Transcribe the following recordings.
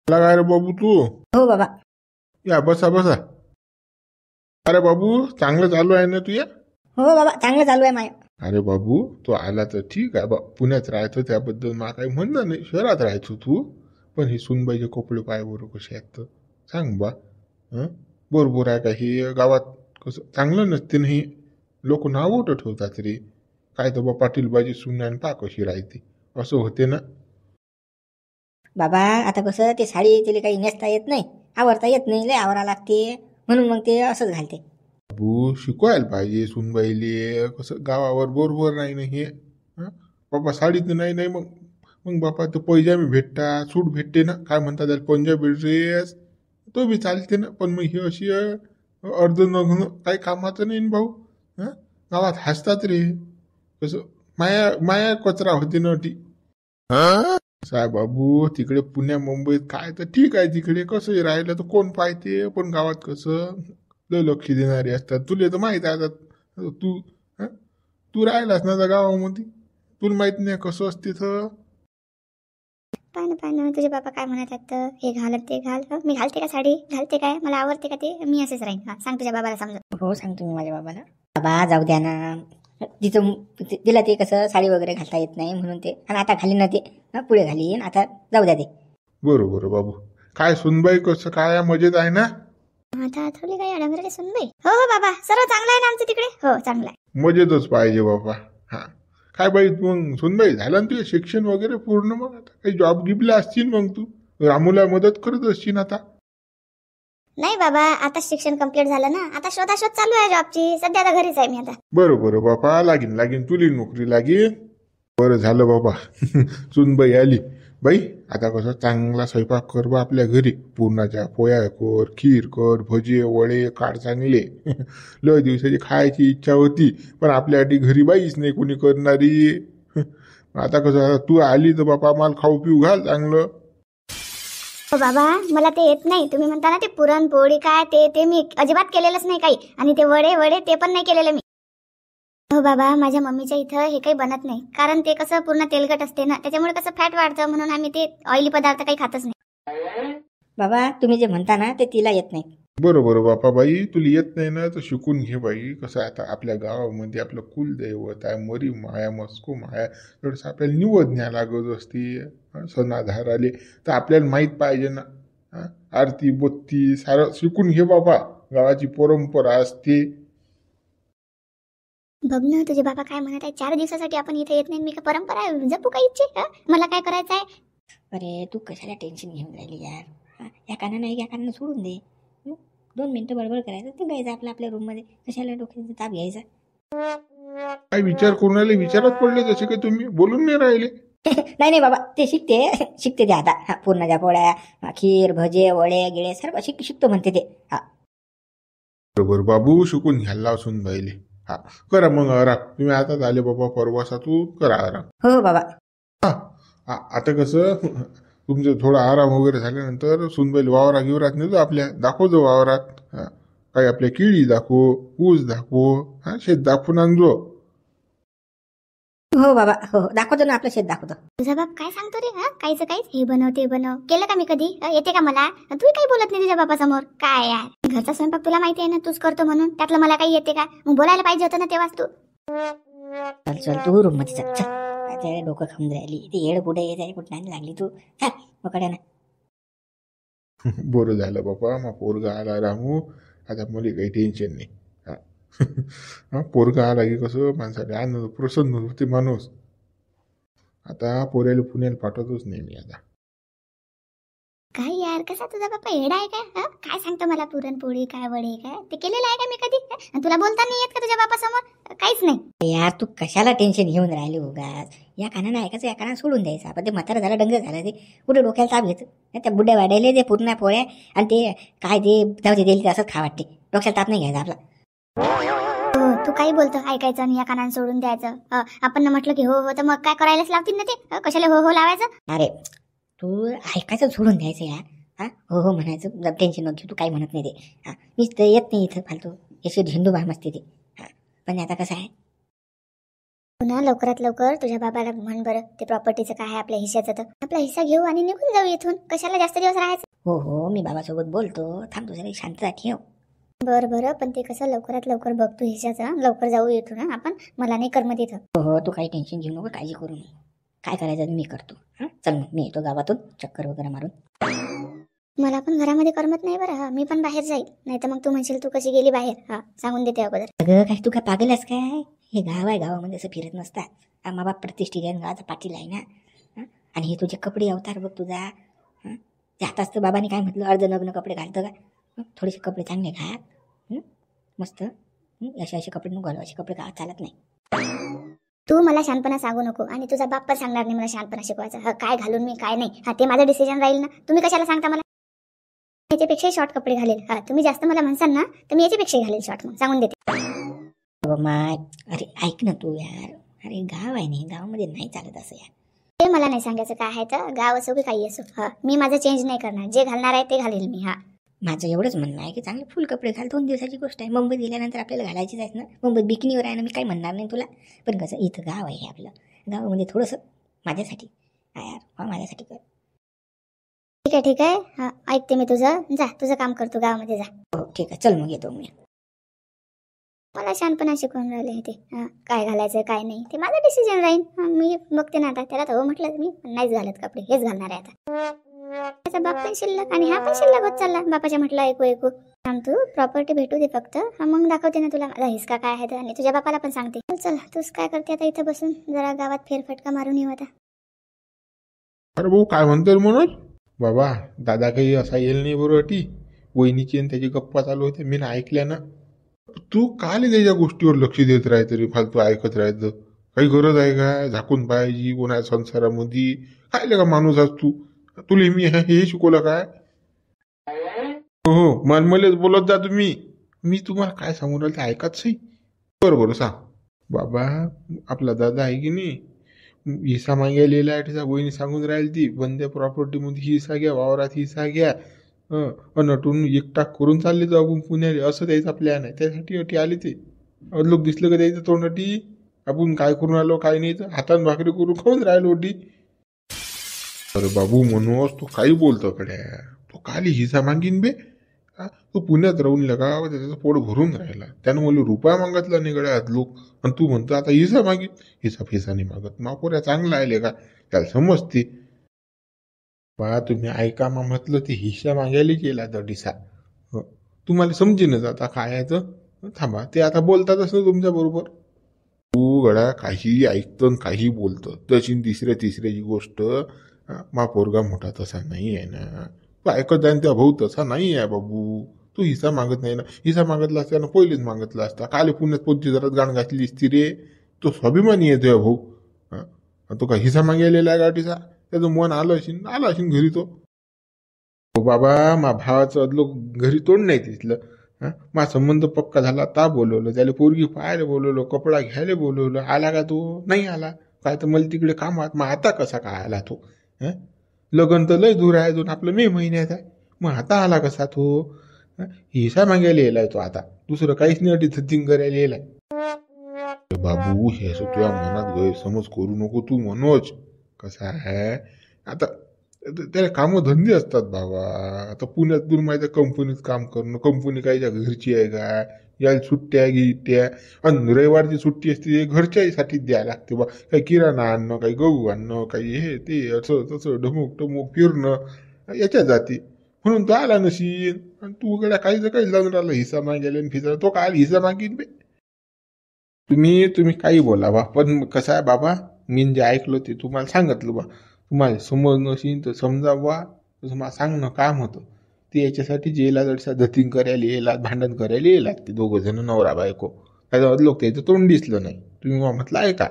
आला काय रे बाबू तू? हो बाबा. या बसा बसा. अरे बाबू चांगलं चालू आहे ना तुया? हो बाबा, चांगलं चालू आहे माय. अरे बाबू तो आला तर ठीक आहे बा, पुण्यात राहतो त्याबद्दल मला काही म्हणणं नाही, शहरात राहायचो तू. पण हे सुनबाईचे कपडे पाय बरोबर कसे आहेत तर सांग बा. हं? बरोबर आहे का हे गावात कसं चांगलं नसते ना हे? लोक नाव ठेवतात रे. काय तर बा पाटील बाजी सुन आणि पा कशी राहते असं होते ना. बाबा आता कसं ते साडी तिला काही नेसता येत नाही, आवरता येत नाही, लय आवरा लागते, म्हणून मग ते असंच घालते. बाबू शिकवायला पाहिजे सुनबाईले कसं गावावर बरोबर नाही ना हे. हं? बाबा साडीत नाही नाही मग मग बापा तो पैजामी भेटता सूट भेटते ना, काय म्हणतात त्याला पंजाबी ड्रेस, तो बी चालते ना. पण मग हे अशी अर्ध नग्न काही कामाचं नाही ना भाऊ. हं? गावात हसतात रे. कसं माया माया कचरा होते ना ती. साहेब बाबू तिकडे पुण्या मुंबईत काय तर ठीक आहे, तिकडे कसं राहिलं तर कोण पाहते, पण गावात कसं लय लक्ष देणारे असतात. तुला तर माहित आहे आता तू. हं? तू राहिलास ना त्या गावामध्ये, तुला माहित नाही कसं असते तर. पाय ना तुझे बाबा काय म्हणत आहेत तर, हे घाल ते घाल. मी घालते का साडी, घालते काय, मला आवडते का ते, मी असेच राहीन. सांग तुझ्या बाबाला समजा. हो सांगतो मी माझ्या बाबाला. बाबा जाऊ द्या ना, तिचं तिला ते कसं साडी वगैरे घालता येत नाही म्हणून ते, आणि आता घालीन ना ते, पुढे घालीन, आता जाऊ द्या ते. बरोबर बाबू. काय सुनबाई कसं काय मजेत आहे ना? आता थोडी काही अडंबरे सुनबाई. हो हो बाबा, सर्व चांगलं आहे ना आमचं तिकडे. हो चांगलं आहे. मजेतच पाहिजे बाबा. हा काय बाई मग सुनबाई झालं ना तुझे शिक्षण वगैरे पूर्ण? मग आता काही जॉब गिबला असतील मग तू रामूला मदत करत असशील आता? नाही बाबा, आता शिक्षण कंप्लीट झालं ना, आता शोध चालू आहे जॉबची. सध्या आता घरीच आहे मी आता. बरोबर बापा, लागीन लागीन तुली नोकरी लागेल. बरं झालं बाबा. सुनबाई आली. बाई आता कसं चांगला स्वयंपाक कर बा आपल्या घरी. पुरणाच्या पोया कर, खीर कर, भजे वडे काढ चांगले. लय दिवसाची खायची इच्छा होती, पण आपल्यासाठी घरी बाईच नाही कोणी करणारी. आता कसं तू आली तर बापा मला खाऊ पिऊ घाल चांगलं. हो बाबा, मला ते येत नाही. तुम्ही म्हणता ना ते पुरणपोळी काय ते ते मी अजिबात केलेलंच नाही काही. आणि ते वडे वडे ते पण नाही केलेलं मी. हो बाबा, माझ्या मम्मीच्या इथं हे काही बनत नाही, कारण ते कसं पूर्ण तेलकट असते ना, त्याच्यामुळे कसं फॅट वाढतं, म्हणून आम्ही ते ऑइली पदार्थ काही खातच नाही. बाबा तुम्ही जे म्हणता ना ते तिला येत नाही. बरोबर बापा. बाई तुला येत नाही ना तर शिकून घे बाई. कसं आता आपल्या गावामध्ये आपलं कुलदैवत आहे मरी माया मस्को माया, थोडंसं आपल्याला निवड न्या लागत असते. सणाधार आले तर आपल्याला माहीत पाहिजे ना. आरती बत्ती सारं शिकून घे बाबा, गावाची परंपरा असते. बघ ना तुझे बाबा काय म्हणत आहे, 4 दिवसासाठी आपण इथे येत नाही, मी का परंपरा जपू का इच्छे? मला काय करायचं आहे? अरे तू कशाला टेन्शन घेऊन राहिली यार? या कानानं नाही, या कानानं सोडून दे. 2 मिनिटं बडबड करायचं, तू जायचं आपल्या रूममध्ये. कशाला डोक्याचा ताप घ्यायचा? काय विचार करून राहिले? विचारात पडले जसे काही तुम्ही बोलून नाही राहिले. नाही नाही बाबा, ते शिकते ते आता. पुरणाच्या पोळ्या, खीर भजे वडे गिळे सर्व शिकतो म्हणते ते. बरोबर बाबू, शिकून घ्यायला लावून बाईले. हा करा मग आराम. तुम्ही आता झाले बाबा परवासा, तू करा आराम. हो बाबा. आता कसं तुमचं थोडा आराम वगैरे झाल्यानंतर सुनबाईल वावरात गिवरात नेतो आपल्या, दाखवतो वावरात. काही आपल्या केळी दाखव, ऊस दाखव, शेत दाखवून आणजो. हो बाबा, हो दाखवतो ना, आपलं शेत दाखवतो. तुझा बाप काय सांगतो रे? काहीच काहीच हे बनव ते बनव केलं का मी कधी? येते का मला? तू काही बोलत नाही तुझ्या बापासमोर. काय यार, घरचा स्वयंपाक तुला माहिती आहे ना, तूच करतो म्हणून. त्यातलं मला काही येते का? मग बोलायला पाहिजे होतं ना तेव्हाच तू. चल चल तू रूम मध्ये चल. चल डोकं खाऊन राहिली ती, येड कुठे येत आहे कुठं नाही लागली तू. चल पकडे ना. बरं झालं बापा, मग पोरगा आला रामू. आता मला काही टेन्शन नाही. पोरगा आला की कसं माणसाला आनंद प्रसन्न होते माणूस. आता पोऱ्याला पुण्याला पाठवतोच नाही मी आता. काय यार, कसा तुझा बाप्पा येडा आहे काय? काय सांगतो मला पुरणपोळी काय वडे काय ते केलेलं आहे का मी कधी? आणि तुला बोलता नाही येत का तुझ्या बापासमोर? काहीच नाही यार, तू कशाला टेन्शन घेऊन राहिली उगाच? या कानानं ऐकायचं, या कानानं सोडून द्यायचं. आपण ते म्हातारा झालं डंगर झालं ते कुठे डोक्याला ताप घेतं. त्या बुड्या वाढायले ते पूर्ण पोळ्या आणि ते काय ते जाऊ दिली असंच खा वाटते. डोक्याला ताप नाही घ्यायचा आपला. तू काही बोलतो ऐकायचं आणि या कानानं सोडून द्यायचं. आपण म्हटलं की हो हो तर मग काय करायलाच लावतील ना ते? कशाला हो हो लावायचं? अरे तू ऐकायचं सोडून द्यायचं यार. हो हो म्हणायचं, टेन्शन नको, तू काही म्हणत नाही ते. मीच तर येत नाही इथं फालतू, याची झेंडू बाम असते ते. पण आता कसं आहे, पुन्हा लवकरात लवकर तुझ्या बाबाला म्हण बरं, ते प्रॉपर्टीचं काय आहे आपल्या हिश्श्याचं, तर आपला हिस्सा घेऊ आणि निघून जाऊ इथून. कशाला जास्त दिवस राहायचं. हो हो, मी बाबासोबत बोलतो. थांब, तुझ्या शांतता ठेव. बरं, पण ते कसं लवकरात लवकर बघ तू हिश्श्याचं. लवकर जाऊ इथून हं आपण. मला नाही करमत इथं. हो हो, तू काही टेन्शन घेऊ नको, काळजी करू नको. काय करायचं मी करतो. हां, चल मग मी येतो गावातून चक्कर वगैरे मारून. मला पण घरामध्ये करमत नाही बरं. हा, मी पण बाहेर जाईल. नाही तर मग तू म्हणशील तू कशी गेली बाहेर. हा, सांगून देते अगोदर. अगं काय तू काय पागल आहेस काय? हे गाव आहे, गावामध्ये असं फिरत नसतात. हा, बाप प्रतिष्ठित आहे, गावाचा पाटील आहे ना. हं? आणि हे तुझे कपडे अवतार बघ तुझा. हं? ते आताच तर बाबांनी काय म्हटलं, अर्धनग्न कपडे घालतं का? थोडेसे कपडे चांगले घाल. मस्त. असे कपडे नको घालू, असे कपडे का चालत नाही. तू मला शानपणा सांगू नको आणि तुझा बाप पण सांगणार नाही मला शानपणा शिकवायचा. हा, काय घालून मी काय नाही. हा, ते माझं डिसिजन राहील ना. तुम्ही कशाला सांगता मला. याच्यापेक्षाही शॉर्ट कपडे घालेल. हा, तुम्ही जास्त मला म्हणसाल ना तर मी याच्यापेक्षाही घालेल शॉर्ट. मग सांगून देते. माय, अरे ऐक ना तू यार. अरे गाव आहे नाही, गावामध्ये नाही चालत असं यार. ते मला नाही सांगायचं काय आहे तर. गाव असो की काही असो. हा, मी माझं चेंज नाही करणार. जे घालणार आहे ते घालेल मी. हा, माझं एवढंच म्हणणं आहे की चांगले फुल कपडे घाल. 2 दिवसाची गोष्ट आहे. मुंबईत गेल्यानंतर आपल्याला घालायचीच आहेत ना. मुंबईत बिकनीवर आहे ना, मी काही म्हणणार नाही तुला. पण कसं इथं गाव आहे आपलं. गावामध्ये थोडंसं माझ्यासाठी यार, हा माझ्यासाठी कर. ठीक आहे. हा, ऐकते मी तुझं. जा, तुझं काम करतो गावामध्ये जा. हो ठीक आहे, चल मग येतो मी. मला शानपणा शिकवून राहिले ते. हा, काय घालायचं काय नाही ते माझं डिसिजन राहील. हा, मी बघते ना आता. त्याला तर हो म्हटलं मी, पण नाहीच घालत कपडे. हेच घालणार आहे आता. त्याचा बाप पण शिल्लक आणि हा पण शिल्लक होत चालला. बापाच्या म्हटलं ऐकू. थांब तू, प्रॉपर्टी भेटू दे फक्त. हा, मग दाखवते ना तुला माझा हिसका काय आहे. आणि तुझ्या बापाला पण सांगते. चल, तूच काय करते आता इथं बसून. जरा गावात फेरफटका मारून येऊ आता. अरे भाऊ काय म्हणतो मनोज? बाबा दादा काही असा येईल नाही बरोबर टी. वहिनीची आणि त्याची गप्पा चालू होते, मी ना ऐकल्या ना. तू काल त्याच्या गोष्टीवर लक्ष देत राह, तरी फालतू ऐकत राहायचं. काही गरज आहे का झाकून पाहायची कोणा संसारामध्ये? काय का माणूस आज तू? तुला मी हे शिकवलं काय? हो, मलमलेच बोलत जा तुम्ही. मी तुम्हाला काय सांगून राहिलं ते ऐकाच सही. बरोबर सांग बाबा. आपला दादा आहे की नाही, हिस्सा मागायला आहे. तिचा बहिणी सांगून राहील ती बंद्या प्रॉपर्टीमध्ये हिस्सा घ्या, वावरात हिस्सा घ्या. नटून एकटाक करून चालले जाऊ आपण पुण्याला, असं द्यायचा प्लॅन आहे. त्यासाठी अटी आली ते. लोक दिसलं का द्यायचं तोंड अटी. आपण काय करून आलो काय नाही तर हातान भाकरी करून खाऊन राहिलो अटी. अरे बाबू मनोज तू काही बोलतो कड्या. तो खाली हिस्सा मागीन बे. तो पुण्यात राहून लगा त्याचं पोट भरून राहिला. त्यानं मला रुपया मागितला नाही गड्यात लोक. आणि तू म्हणतो आता हिस्सा मागीन. हिस्सा नाही मागत. मापोऱ्या चांगला आहे का त्याला समजते. बा तुम्ही ऐका मा म्हटलं ते हिस्सा मागायला गेला तर डिसा. तुम्हाला समजेनच आता काय आहे तर. थांबा ते आता बोलतातच ना तुमच्या बरोबर. तू गड्या काही ऐकतं काही बोलतं. तशी तिसऱ्याची गोष्ट. मा पोरगा मोठा तसा नाही आहे ना. तू ऐकत जाईन त्या भाऊ तसा नाही आहे बाबू. तू हिस्सा मागत नाही ना. हिस्सा मागितला असता पहिलेच मागितला असता. काल पुण्यात पोची जरात गाण घातली असती रे. तो स्वाभिमानी येतोय भाऊ. तो का हिस्सा मागायला आहे गाठीचा. त्याचं मन आलं असेल घरी तो. बाबा मा भावाचं अदलो घरी तोंड नाही तिथलं. मा संबंध पक्का झाला ता बोलवलं. त्याला पोरगी पाहायला बोलवलं, कपडा घ्यायला बोलवलं. आला का तो? नाही आला. काय तर मला तिकडे कामात. मग आता कसा काय आला तो? लग्न तर लय दूर आहे अजून आपलं मे महिन्यात आहे. मग आता आला कसा तो? हिस्सा मागायला येलाय तो आता. दुसरं काहीच नाही अटी थत्तिंग करायला येलाय. बाबू हे असं तुझ्या मनात गैरसमज करू नको तू मनोज. कसं आहे आता त्याला कामं धंदे असतात बाबा. आता पुण्यात तुला माहिती आहे कंपनीत काम करणं. कंपनी काहीच्या घरची आहे का? याला सुट्ट्या गिट्ट्या. आणि रविवारची सुट्टी असते ते घरच्यासाठी द्यायला लागते बा. काही किराणा आणणं, काही गहू आणणं, काही हे ते असं तसं ढमुक फिरणं याच्या जाती. म्हणून तो आला नशील. आणि तू गड्या काहीच काही जाऊन राहिला हिस्सा मागायला फिसा. तो काय हिस्सा मागीन बे. तुम्ही काही बोला बा. पण कसं आहे बाबा, मी जे ऐकलं ते तुम्हाला सांगितलं बा. तुम्हाला समज नशील तर समजा बा. तुम्हाला सांगणं काम होतं ते. याच्यासाठी जेला जडसा धतिंग करायला येला, भांडण करायला येला ते दोघं जण नवरा बायको. त्याच्या लोक त्याचं तोंड दिसलं नाही. तुम्ही मग म्हटलं आहे का?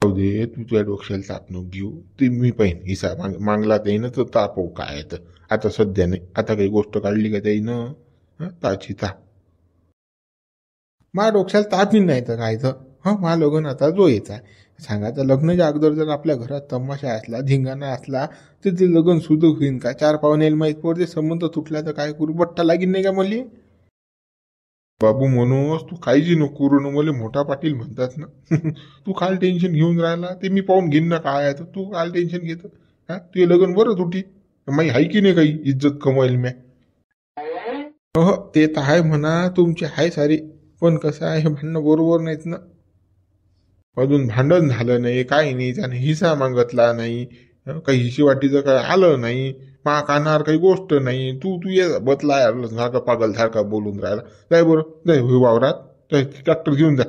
जाऊ दे तू तुझ्या डोक्याला ताप नको घेऊ. ते मी पाहिन हिस्सा मागला त्याईनं तर तापव काय आहे तर. आता सध्या नाही. आता काही गोष्ट काढली का त्याईनं ताची ता. मा डोक्याला ताप नाही तर काय तर. मा लग्न आता जो यायचा सांगायचं. लग्नाच्या अगोदर जर आपल्या घरात तमाशा असला, धिंगाणा असला तर ते लग्न सुद्धा होईन का? 4 पाहुण्याला माहीत पडते. संबंध तुटला तर काय करू? बट्टा लागीन नाही का मला? बाबू मनोज तू काळजी नको करू ना, मला मोठा पाटील म्हणतात ना. तू काल टेन्शन घेऊन राहिला ते मी पाहून घेईन ना काय आहे तर. तू काल टेन्शन घेत हा, तुझे लग्न बरं तुटी माही हाय की नाही काही इज्जत कमवायला म्या. हो ते तर आहे म्हणा तुमचे आहे सारे, पण कसं आहे भांडणं बरोबर नाहीत ना. अजून भांडण झालं नाही काही नाही, त्याने हिस्सा मागितला नाही, काही हिशेवाटीचं काय आलं नाही, मा कानावर काही गोष्ट नाही. तू तू ये बतला सारखा पागल सारखा बोलून राहिला. जाय बरं जाय वावरात, जाय ट्रॅक्टर घेऊन जा,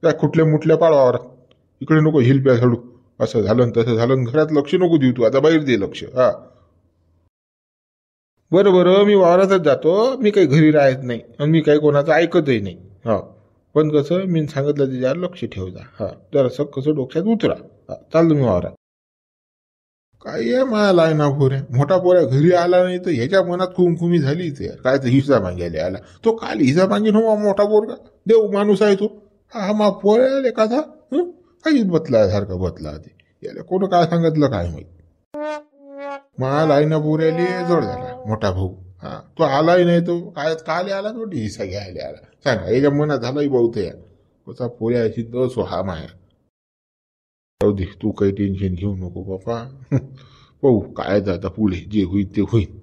जाय कुठल्या मुठल्या पाड वावरात. इकडे नको हिलप्या झडू. असं झालं तसं झालं, घरात लक्ष नको देऊ तू, आता बाहेर दे लक्ष. हा बरं बरं मी वावरातच जातो, मी काही घरी राहत नाही आणि मी काही कोणाचं ऐकतही नाही. हा पण कसं मी सांगितलं त्याच्यावर लक्ष ठेव जा. हा जरासं कसं डोक्यात उतरा. हा चाललो मी वावरात. काय आहे मला आहे ना पोऱ्या, मोठा पोऱ्या घरी आला नाही तर ह्याच्या मनात खुमखुमी झाली ते काय तर हिस्सा मागायला आला. तो काल हिस्सा मागीन हो मोठा पोरगा, देव माणूस आहे तो. हा मा पोऱ्या एखादा काहीच बतला सारखा बतला ते. याला कोण काय सांगितलं काय माहित. मला आहे ना पोऱ्याले जड झाला मोठा भाऊ. हा तो आलाही नाही, तो काय काल आला तो हिस्सा घ्यायला आला. सांगा याच्या मनात झालाही बहुत या कसा पोऱ्या अशी दस हा माया. जाऊ दे तू काही टेन्शन घेऊ नको बापा. पाहू काय आता पुढे जे होईल ते होईल.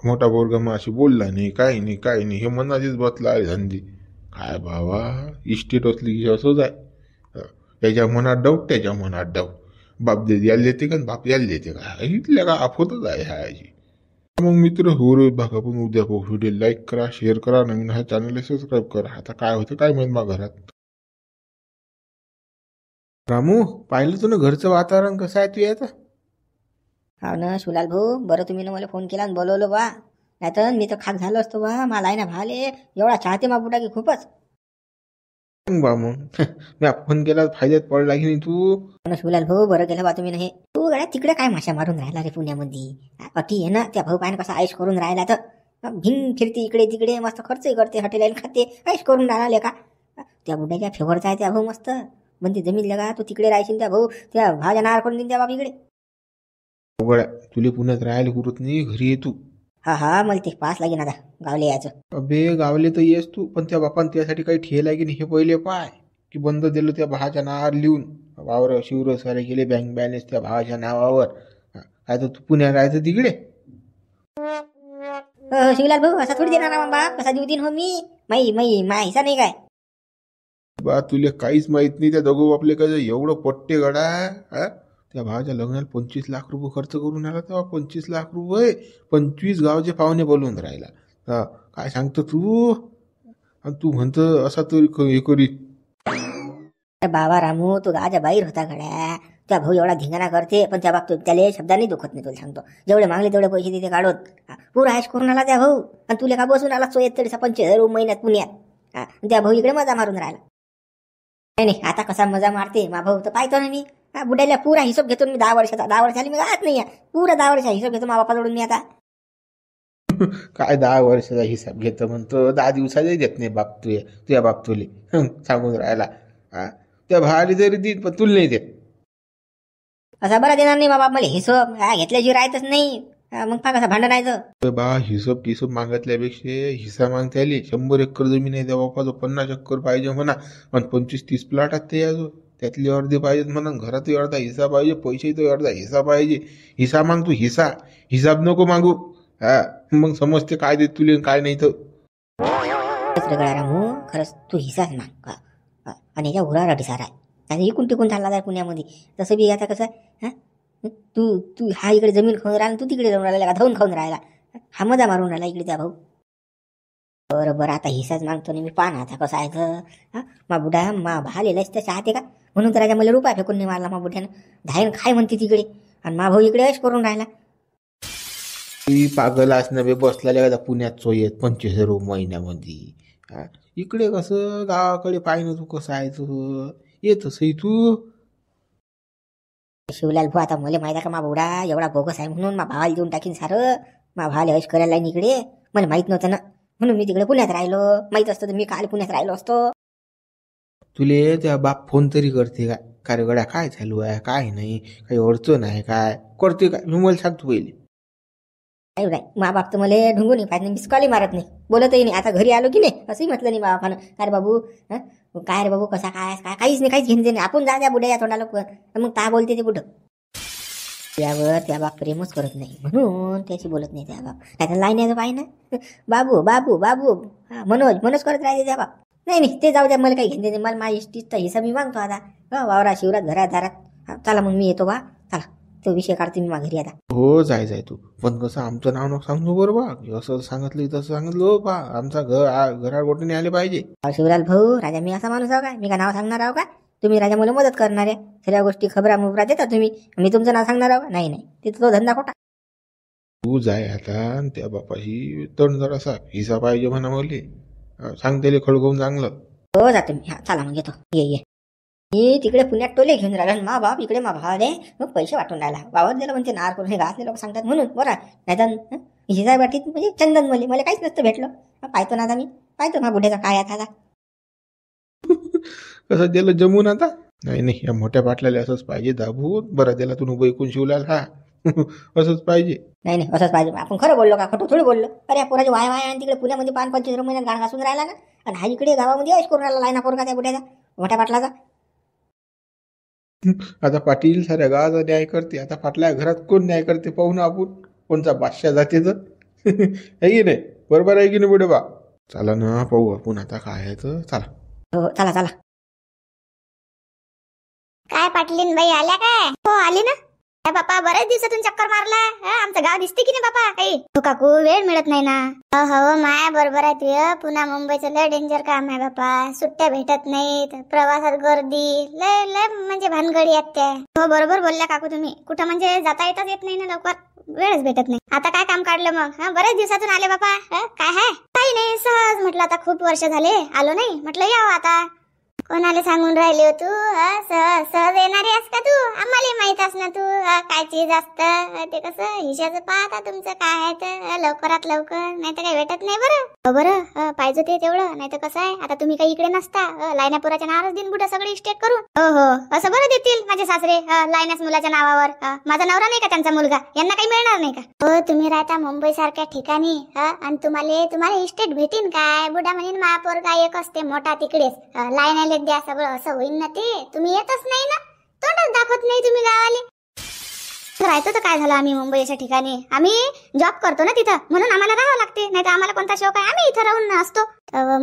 मोठा पोरगा मग अशी बोलला नाही काही नाही काही नाही, हे मनाचीच बतला आहे धंदी. काय बाबा इस्टेट असली की असंच आहे. त्याच्या मनात डाऊट त्याच्या मनात डाऊट. बाप दे यायला देते का बाप यायला देते का, इथल्या का आफतच आहे ह्याची. मग मित्र हो रे बघा, पण उद्या व्हिडिओ लाईक करा, शेअर करा, नवीन हा चॅनल सबस्क्राईब करा. आता काय होतं काय माहित मग घरात. रामू पाहिलं तू ना घरचं वातावरण कसं आहे तू याचं. हो ना शिवलाल भाऊ, बरं तुम्ही ना मला फोन केला आणि बोलवलं बा, नाहीतर मी तर खाक झालो असतो बा. मला आहे ना भाले एवढा चाहते मा बुटा की खूपच. बा मग मी फोन केला फायद्यात पडला की नाही तू. ना शिवलाल भाऊ बरं केलं बा तुम्ही ना हे. तू गड्या तिकडे काय माशा मारून राहिला रे पुण्यामध्ये. अटी आहे ना त्या भाऊ पाहिजे कसा आयुष करून राहिला तर भिंग फिरते इकडे तिकडे, मस्त खर्चही करते, हॉटेल खाते, आयुष करून राहिला का. त्या बुड्याच्या फेवरचा आहे त्या भाऊ मस्त. म्हणते जमीन लगा तू तिकडे राहशील त्या भाऊ, त्या भाज्या नार करून देईन त्या बाप इकडे. गड्या तुले पुण्यात राहायला पुरत नाही, घरी ये तू. हा हा मला ते पास लागेन आता गावले यायचं. अबे गावले तर येस तू, पण त्या बापान त्यासाठी काही ठेल आहे की नाही हे पहिले पाय. की बंद दिलं त्या भावाच्या नावावर लिहून, वावर शिवर सारे गेले बँक बॅलन्स त्या भावाच्या नावावर. काय तर तू पुण्यात राहायचं तिकडे. शिवलाल भाऊ असा थोडी देणार ना बाप, कसा देऊ देईन हो मी. मा हिसा नाही काय बा तुले काहीच माहित नाही. त्या दगो बापले काय एवढं पट्टे गडा. त्या भावाच्या लग्नाला 25 लाख रुपये खर्च करून आला, तेव्हा 25 लाख रुपये 25 गावचे पाहुणे बोलवून राहिला. हा काय सांगतो तू, आणि तू म्हणतं असा तरी हे करी. बाबा रामू तू गाच्या बाहेर होता गड्या. त्या भाऊ एवढा धिंगाणा करते, पण त्या बाबतीत त्याला शब्दांनी दुखत नाही. तुला सांगतो जेवढे मागले तेवढे पैसे तिथे काढत पुरा आयश करून आला त्या भाऊ. आणि तुला का बसून आला 75,000 महिन्यात पुण्यात. त्या भाऊ इकडे मजा मारून राहिला. नाही आता कसा मजा मारते मा भाऊ तर पाहतो ना मी. बुड्याला पुरा हिशोब घेतो मी 10 वर्षाचा. 10 वर्ष झाली मी गात नाही. पुरा 10 वर्षाचा हिशोब घेतो मा बापाजवळून मी आता. काय 10 वर्षाचा हिसाब घेतो म्हणतो, 10 दिवसाचाही देत नाही बाप तुझ्या बाप तुले सांगून राहिला. त्या भावाला जरी देत पण तुला नाही देत. असा बरा देणार नाही बाबा मला हिशोब, घेतल्याशिवाय राहतच नाही. मग पहा कसं भांडणायचं. बा हिशोब मागतल्यापेक्षा हिस्सा मागता आली. 100 एकर जमीन आहे त्या बापाचं, 50 एकर पाहिजे म्हणा, आणि 25-30 प्लॉट आहेत ते अजून, त्यातले अर्धे पाहिजेत म्हणा. घरातही अर्धा हिस्सा पाहिजे, पैसेही अर्धा हिस्सा पाहिजे. हिस्सा मागतो हिसाब नको मागू. मग समजते काय देत तुले काय नाही तर. खरंच तू हिसाच माग. आणि याच्या उरासाठी सारा आहे इकून टिकून चालला जाय पुण्यामध्ये. तसं बी आता कसं तू हा इकडे जमीन खाऊन राहिला, तू तिकडे जाऊन राहिला का धावून खाऊन राहिला. हा मजा मारून राहिला इकडे त्या भाऊ. बरं आता हिसाच मागतो ना मी. पाहा आता कसं आहे मा बुढा मा भालेलाच तसं आहे का, म्हणून तर राजा मला रुपया फेकून नाही मारला मा बुढ्यानं. धायन खाय म्हणते तिकडे, आणि मा भाऊ इकडे ऐश करून राहिला. पागल असणं बे बसला पुण्यात सोयत 25,000 महिन्यामध्ये. इकडे कसं गावाकडे पाहिजे तू कसं आहे तू येतसही तू. शिवलाल भाऊ आता मला माहिती आहे का मा बुडा एवढा बोगस आहे म्हणून मा भावाला देऊन टाकीन सारं. मा भावाला ऐश करायला इकडे मला माहित नव्हतं ना, म्हणून मी तिकडे पुण्यात राहिलो. माहित असतं तर मी काल पुण्यात राहिलो असतो. तुले त्या बाप फोन तरी करते का, काय गड्या काय चालू आहे काय नाही, काही अडचण आहे काय करते काय, मी मला सांगतो पहिले. नाही नाही, मा बाप तर मला ढुंगून नाही पाहिजे, मिस कॉलही मारत नाही, बोलतही नाही. आता घरी आलो की नाही असंही म्हटलं नाही बाबानं, काय रे बाबू काय रे बाबू कसा काय काय, काहीच नाही, काहीच घेणं नाही. आपण जा त्या बुड्या या तोंडाला मग काय बोलते ते बुडं, त्यावर त्या बाप प्रेमच करत नाही म्हणून त्याची बोलत नाही त्या बाप. काय तर लाईन पाहिजे ना, बाबू बाबू बाबू मनोज मनोज करत राहते त्या बाप. नाही नाही ते जाऊ द्या, मला काही घेणं नाही, मला माझ्या इष्टीचा हिस्सा मी मागतो आता. वावरा शिवरात घरात दारात. चला मग मी येतो बा, चला तो विषय काढते मी घरी आता. हो जाय तू, पण कसं आमचं नाव नको सांगू बरोबर, असं सांगितलं तसं सांगितलं हो बा, आमचा घरा गोठीने आले पाहिजे. शिवराज भाऊ, राजा मी असा माणूस आहो काय, मी का नाव सांगणार आहो का? तुम्ही राजा मला मदत करणार आहे, सगळ्या गोष्टी खबरा मुबरा देता तुम्ही, मी तुमचं नाव सांगणार आहो? नाही नाही, तिथं तो धंदा खोटा. तू जाय आता आणि त्या बापाशी तण जरासा हिसा पाहिजे म्हणा, मले सांग त्याला खळगवून चांगलं. हो जातो मी, चला मग येतो. ये मी तिकडे पुण्यात टोले घेऊन राहिला, मा बाप इकडे मा भाव दे मग पैसे वाटून राहिला. वावर दिलं म्हणते नार करून, हे घासले लोक सांगतात म्हणून बरं. नाही तर हिसाब वाटीत म्हणजे चंदन मला काहीच नसतं भेटलं. पाहतो ना आता मी, पाहतो मा बुढ्याचा काय आता. कसं दिलं जमून आता. नाही नाही, या मोठ्या बाटल्याला असंच पाहिजे दाबून. बरं त्याला तू बैकून शिवला हा असंच पाहिजे. नाही नाही असंच पाहिजे. आपण खरं बोललो का खोटं थोडी बोललो? अरे या पोराची वाय आणि तिकडे पुण्यामध्ये 5-25 महिन्यात गाण घासून राहिला ना, आणि हा इकडे गावामध्ये ऐश करून राहिला लायना पोरगा त्या बुढ्याचा मोठ्या पाटलाचा. आता पाटील साऱ्या गावाचा न्याय करते, आता पाटल्या घरात कोण न्याय करते पाहू ना आपण, कोणचा बादशाह जाते तर आहे की नाही, बरोबर आहे की नाही बुडे बा. चला ना पाहू आपण आता काय आहे तर, चला. हो चला चला. काय पाटलीन बाई आल्या काय? हो आली ना. काय बापा, बऱ्याच दिवसातून चक्कर मारला. आमचं गाव दिसते की नाही बापा काही? हो काकू, वेळ मिळत नाही ना. हो माया बरोबर आहे तुझं, पुन्हा मुंबईचं लय डेंजर काम आहे बापा, सुट्ट्या भेटत नाहीत, प्रवासात गर्दी लय लय म्हणजे भानगडी आहेत त्या. हो बरोबर बोलल्या काकू तुम्ही, कुठं म्हणजे जाता येत नाही ना लवकर, वेळच भेटत नाही. आता काय काम काढलं मग? बऱ्याच दिवसातून आले बापा. काय आहे? काही नाही, सहज म्हटलं आता खूप वर्ष झाले आलो नाही, म्हटलं यावं आता. कोणाला सांगून राहिले हो तू? सहज येणारी आहेस का तू? आम्हाला माहित अस ना तू काय चीज असतं ते. कसं हिशाचं पाहता तुमचं काय आहे तर लवकरात लवकर, नाही तर काही भेटत नाही. बरं पाहिजे ते तेवढं, नाही तर कसं आहे आता तुम्ही काही इकडे नसता, लायनापुराच्या नावावर दिन बुडा सगळे इस्टेट करून. हो असं बरं देतील माझे सासरे लायनास मुलाच्या नावावर. माझा नवरा नाही का त्यांचा मुलगा, यांना काही मिळणार नाही का? हो तुम्ही राहता मुंबई सारख्या ठिकाणी, आणि तुम्हाला इस्टेट भेटीन काय? बुडा म्हणेन महापोरगा एक असते मोठा तिकडेच, लायनाला द्या सगळं, असं होईल ना ते? तुम्ही येतच नाही ना, तोंडच दाखवत नाही तुम्ही गावाले. राहतो तर काय झालं, आम्ही मुंबई अशा ठिकाणी, आम्ही जॉब करतो ना तिथं, म्हणून आम्हाला राहावं लागते, नाही तर आम्हाला कोणता शौक आहे, आम्ही इथं राहून असतो.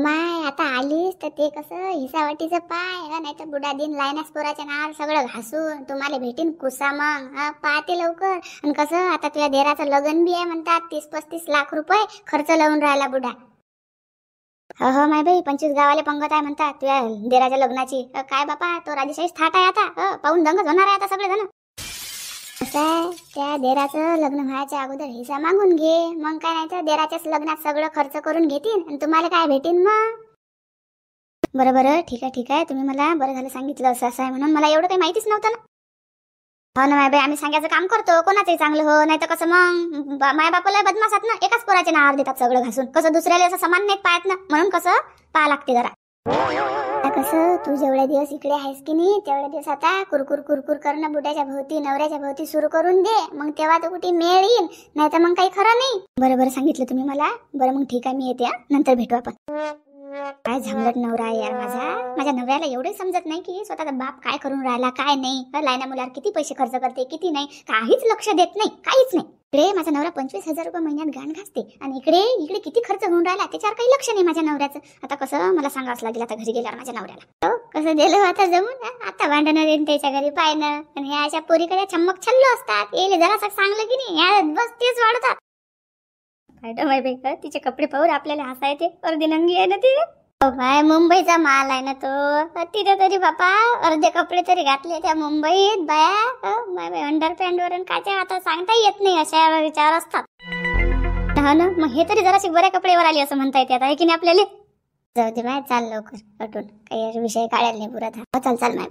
माय आता आलीस तर ते कसं हिसावाटीचं पाय, नाही तर बुडा दिन लायनासपुराच्या नावावर सगळं घासून तुम्हाला भेटीन कुसा. मग पाहते लवकर. आणि कसं आता तुझ्या देराचं लग्न बी आहे म्हणतात, 30-35 लाख रुपये खर्च लावून राहिला बुडा. हो माय बाई, 25 गावाले पंगत आहे म्हणतात तुझ्या देराच्या लग्नाची. काय बापा, तो राजेशाहीच थाट आहे आता, पाहून दंगच होणार आहे आता सगळे जण. कसं त्या देराचं लग्न व्हायच्या अगोदर हिस्सा मागून घे, मग काय नाही तर देराच्याच लग्नात सगळं खर्च करून घेतील आणि तुम्हाला काय भेटीन मग. बरं ठीक आहे, तुम्ही मला बरं झालं सांगितलं असं आहे म्हणून, मला एवढं काही माहितीच नव्हतं ना. हो ना माय बाई, आम्ही सांगायचं काम करतो, कोणाचंही चांगलं हो, नाही तर कसं मग माय बापाला बदमाशात ना, एकाच पोराच्या नावावर देतात सगळं घासून, कसं दुसऱ्याला असं समान नाही पाहत ना, म्हणून कसं पाहा लागते जरा. कसं तू जेवढे दिवस इकडे आहेस की नाही, तेवढे दिवस आता कुरकुर करणं बुड्याच्या भोवती नवऱ्याच्या भोवती सुरू करून दे, मग तेव्हा तो कुठे मेळ येईल, नाही तर मग काही खरं नाही. बरं सांगितलं तुम्ही मला. बरं मग ठीक आहे, मी येते, नंतर भेटू आपण. काय झंझट नवरा आहे यार माझ्या नवऱ्याला एवढे समजत नाही की स्वतःचा बाप काय करून राहिला काय नाही, लायना मुलावर किती पैसे खर्च करते किती नाही, काहीच लक्ष देत नाही, काहीच नाही. इकडे माझा नवरा 25,000 रुपये महिन्यात गाण घासते आणि इकडे किती खर्च होऊन राहिला त्याच्यावर काही लक्ष नाही माझ्या नवऱ्याचं. आता कसं मला सांगावंच लागेल आता घरी गेल्यावर माझ्या नवऱ्याला. कसं दिलं आता जमून, आता भांडणं देईन त्याच्या घरी पाहिलं. आणि अशा पोरीकडे छम्मक छल्लो असतात, येले जरा सांगलं की नाही या बस तेच वाढतात. तिचे कपडे पाहून आपल्याला हसा येते, अर्धीनंगी आहे ना ती. काय मुंबईचा माल आहे ना तो, तिथे तरी बापा अर्धे कपडे तरी घातले त्या मुंबईत बाया अंडरपॅन्ट वरून काच्या आता सांगता येत नाही, अशा विचार असतात. हा ना, मग हे तरी जराशी बऱ्या कपडेवर आली असं म्हणता येते आता, आहे की नाही आपल्याला. जाऊ दे बाय, चाल लवकर कटून, काही विषय काढायला नाही पुरत. चाल माय.